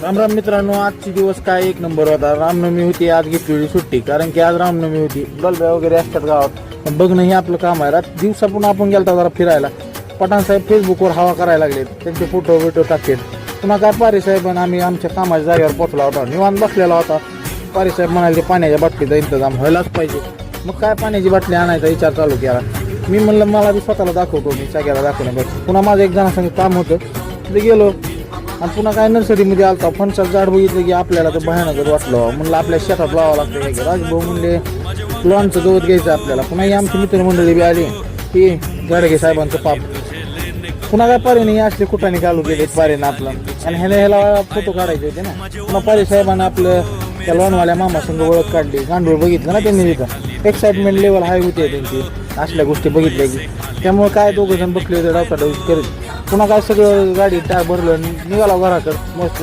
राम राम मित्रांनो, आजची दिवस काय एक नंबर होता. रामनवमी होती, आज घेतलेली सुट्टी, कारण की आज रामनवमी होती. डॉल्ब्या वगैरे असतात गावात, पण बघणं हे आपलं काम आहे. रात दिवसापून आपण गेलता जरा फिरायला. पठाण साहेब फेसबुकवर हवा करायला लागलेत, त्यांचे फोटो बिटो टाकतात. पुन्हा काय पारे साहेबांना आम्ही आमच्या कामाच्या जागेवर पोहोचला होता, निवांत बसलेला होता. पारे साहेब म्हणाले पाण्याच्या बाटलीचा इंतजाम व्हायलाच पाहिजे. मग काय पाण्याची बाटली आणायचा विचार चालू केला. मी म्हणलं मला बी स्वतःला दाखवतो, मी सगळ्याला दाखवण्यापेक्षा. पुन्हा माझं एक जणांसंग काम होतं, तिथे गेलो आणि पुन्हा काय नर्सरीमध्ये आलता. फणसाचं झाड बघितलं की आपल्याला तर भयानकच वाटलं. म्हणलं आपल्या शेतात लावावं लागतं. राजभाऊ म्हणले लॉनचं गवत घ्यायचं आपल्याला. पुन्हा ही आमची मित्रमंडळी बी आली, ही गाडगे साहेबांचं पाप. पुन्हा काय पारेने असले कुठाने चालू केले पारेनं आपलं, आणि ह्याला फोटो काढायचे होते ना. पुन्हा पारे साहेबांना आपलं त्या लॉनवाल्या मामासंग ओळख काढली. गांडूळ बघितलं ना त्यांनी, तिथं एक्साइटमेंट लेवल हाय होते त्यांची असल्या गोष्टी बघितल्या की. त्यामुळे काय दोघं जण बसले होते डावसाडावी करत. पुन्हा काय सगळं गाडी टायर भरलं, निघाला घराकडं मस्त.